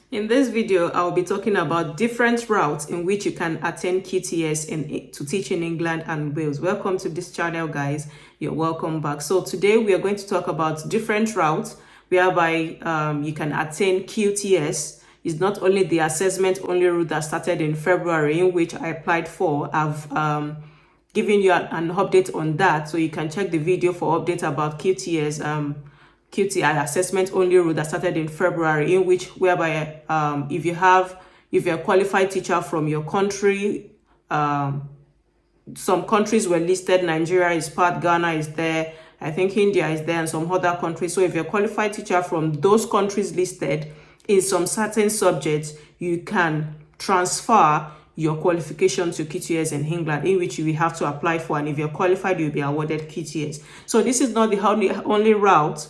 In this video, I'll be talking about different routes in which you can attend QTS to teach in England and Wales. Welcome to this channel, guys. You're welcome back. So today we are going to talk about different routes whereby you can attend QTS. It's not only the assessment only route that started in February, in which I applied for. I've given you an update on that, so you can check the video for update about QTS. QTI assessment only route that started in February, in which whereby if you're a qualified teacher from your country, some countries were listed. Nigeria is part, Ghana is there, I think India is there, and some other countries. So if you're a qualified teacher from those countries listed in some certain subjects, you can transfer your qualification to QTS in England, in which you will have to apply for, and if you're qualified, you'll be awarded QTS. So this is not the only route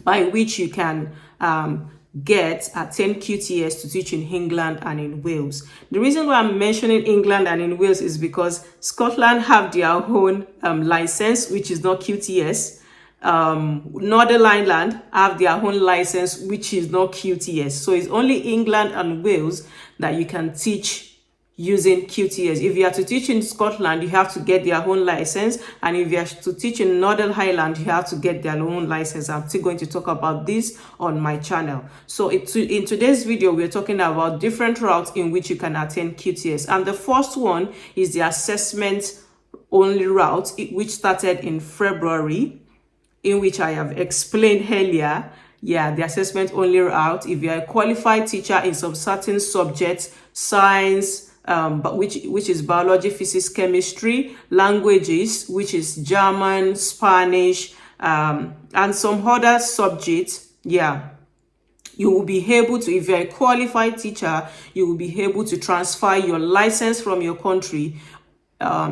by which you can attend QTS to teach in England and in Wales. The reason why I'm mentioning England and in Wales is because Scotland have their own license, which is not QTS. Northern Ireland have their own license, which is not QTS. So it's only England and Wales that you can teach using QTS. If you are to teach in Scotland, you have to get their own license, and if you are to teach in Northern Ireland, you have to get their own license. I'm still going to talk about this on my channel. So in today's video, we're talking about different routes in which you can attend QTS, and the first one is the assessment only route, which started in February, in which I have explained earlier. Yeah, the assessment only route. If you're a qualified teacher in some certain subjects, science, but which is biology, physics, chemistry, languages, which is German, Spanish, and some other subjects, yeah, you will be able to, if you're a qualified teacher, you will be able to transfer your license from your country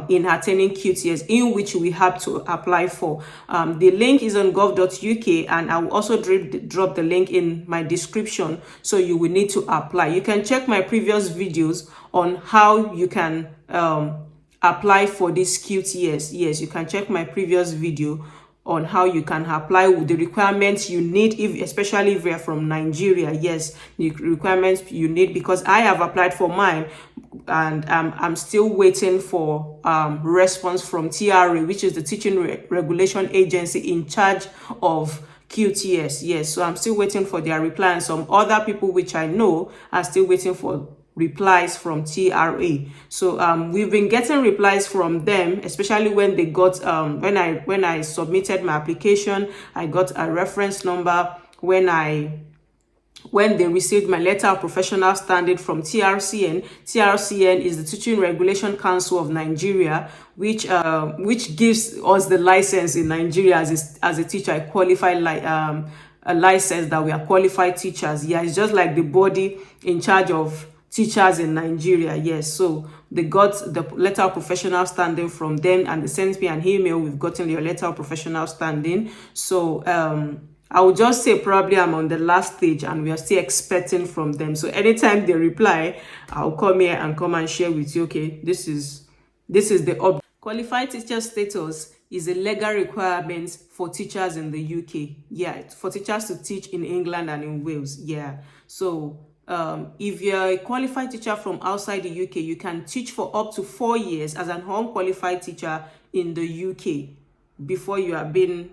in attending QTS, in which we have to apply for. The link is on gov.uk, and I will also drop the link in my description, so you will need to apply. You can check my previous videos on how you can apply for this QTS. Yes, you can check my previous video on how you can apply with the requirements you need, especially if you're from Nigeria. Yes, the requirements you need, because I have applied for mine, and I'm still waiting for response from TRA, which is the Teaching Regulation Agency in charge of QTS. Yes, so I'm still waiting for their reply, and some other people which I know are still waiting for replies from TRA. So we've been getting replies from them, especially when they got when I submitted my application. I got a reference number when they received my letter of professional standing from TRCN. TRCN is the Teaching Regulation Council of Nigeria, which gives us the license in Nigeria as a teacher, a qualified a license that we are qualified teachers. Yeah, it's just like the body in charge of teachers in Nigeria. Yes, so they got the letter of professional standing from them, and they sent me an email. We've gotten your letter of professional standing. So I would just say probably I'm on the last stage, and we are still expecting from them. So anytime they reply, I'll come here and come and share with you. Okay, this is the qualified teacher status is a legal requirement for teachers in the UK. Yeah, for teachers to teach in England and in Wales. Yeah, so if you're a qualified teacher from outside the UK, you can teach for up to 4 years as an unqualified teacher in the UK before you're being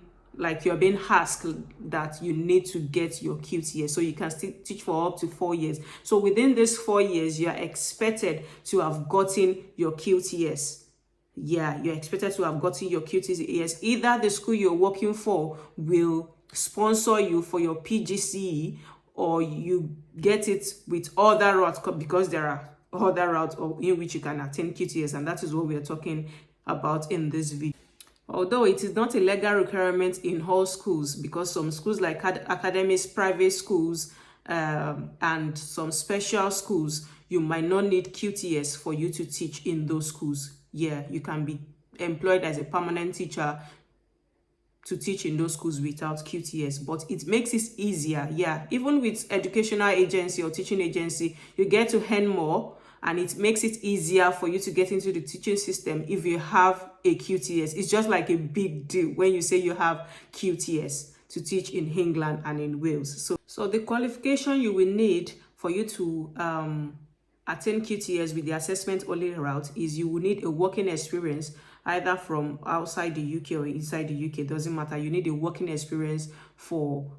asked that you need to get your QTS. So you can still teach for up to 4 years. So within these 4 years, you are expected to have gotten your QTS. Yeah, you're expected to have gotten your QTS. Either the school you're working for will sponsor you for your PGCE, or you get it with other routes, because there are other routes in which you can attend QTS, and that is what we are talking about in this video. Although it is not a legal requirement in all schools, because some schools like academies, private schools, and some special schools, you might not need QTS for you to teach in those schools. Yeah, you can be employed as a permanent teacher to teach in those schools without QTS, but it makes it easier. Yeah, even with educational agency or teaching agency, you get to earn more, and it makes it easier for you to get into the teaching system if you have a QTS. It's just like a big deal when you say you have QTS to teach in England and in Wales. So the qualification you will need for you to attain QTS with the assessment only route is you will need a working experience either from outside the UK or inside the UK. Doesn't matter. You need a working experience for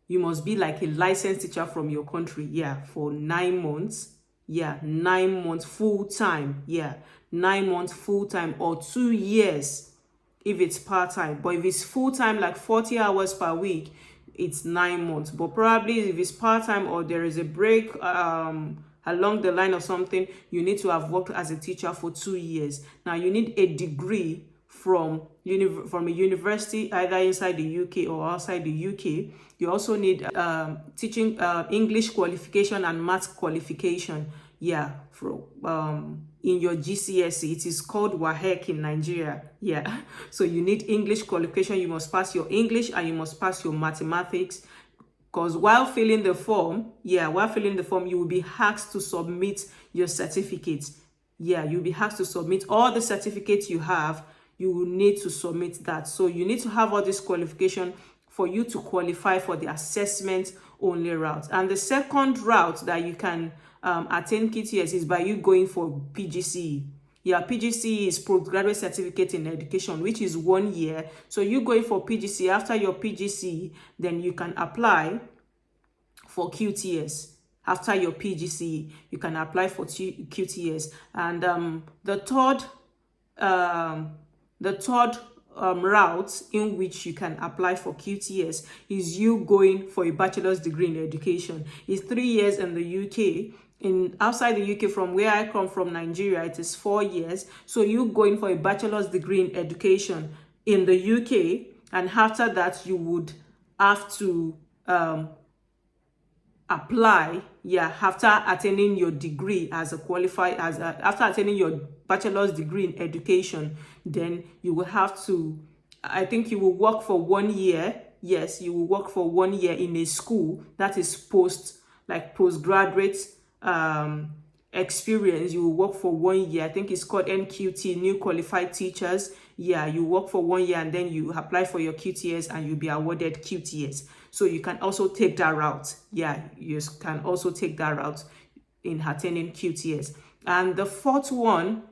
you must be like a licensed teacher from your country, yeah, for 9 months. Yeah, 9 months full time. Yeah, 9 months full time, or 2 years if it's part-time. But if it's full-time, like 40 hours per week, it's 9 months. But probably if it's part-time or there is a break along the line or something, you need to have worked as a teacher for 2 years. Now you need a degree from a university either inside the UK or outside the UK. You also need teaching English qualification and math qualification. Yeah, in your GCSE. It is called WAEC in Nigeria. Yeah, so you need English qualification. You must pass your English and you must pass your mathematics. Because while filling the form, you will be asked to submit your certificates. Yeah, you'll be asked to submit all the certificates you have. You will need to submit that. So you need to have all this qualification for you to qualify for the assessment only route. And the second route that you can attain QTS is by you going for PGCE. Yeah, PGCE is postgraduate certificate in education, which is 1 year. So you going for PGCE. After your PGCE, then you can apply for QTS. After your PGCE, you can apply for QTS. And the third route in which you can apply for QTS is you going for a bachelor's degree in education. It's 3 years in the UK. Outside the UK, from where I come from, Nigeria, it is 4 years. So you going for a bachelor's degree in education in the UK, and after that you would have to apply, after attaining your degree after attaining your bachelor's degree in education, then you will have to, I think you will work for 1 year. Yes, you will work for 1 year in a school that is postgraduate experience. You will work for 1 year. I think it's called NQT, New Qualified Teachers. Yeah, you work for 1 year and then you apply for your QTS and you'll be awarded QTS. So you can also take that route. Yeah, you can also take that route in attaining QTS. And the fourth one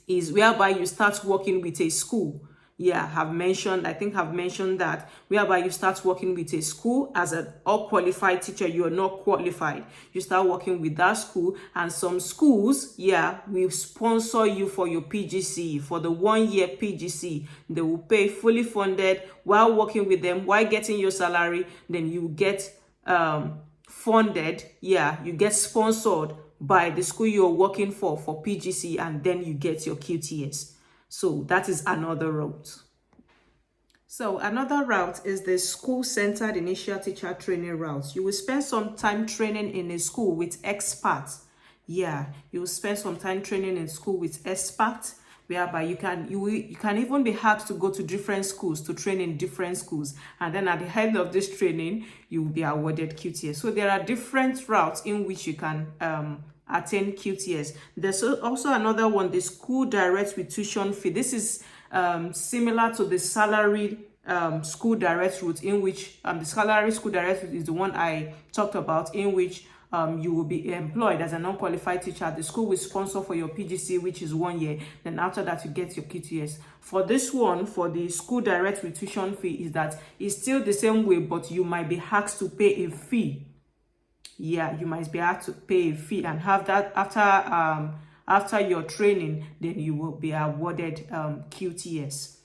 is whereby you start working with a school. Yeah, I've mentioned that, whereby you start working with a school as an all-qualified teacher. You are not qualified. You start working with that school, and some schools, will sponsor you for your PGC, for the 1 year PGC. They will pay fully funded while working with them, while getting your salary. Then you get funded. Yeah, you get sponsored by the school you're working for PGC, and then you get your QTS. So that is another route. So another route is the school-centered initial teacher training route. You will spend some time training in a school with experts. Yeah, you will spend some time training in school with experts, whereby you can even be asked to go to different schools to train in different schools, and then at the end of this training you will be awarded QTS. So there are different routes in which you can attain QTS. There's also another one, the school direct with tuition fee. This is similar to the salary school direct route, in which the salary school direct route is the one I talked about, in which you will be employed as an unqualified teacher. The school will sponsor for your PGC, which is 1 year. Then after that, you get your QTS. For this one, for the school direct with tuition fee, is that it's still the same way, but you might be asked to pay a fee. Yeah, you might be asked to pay a fee, and have that after your training, then you will be awarded QTS.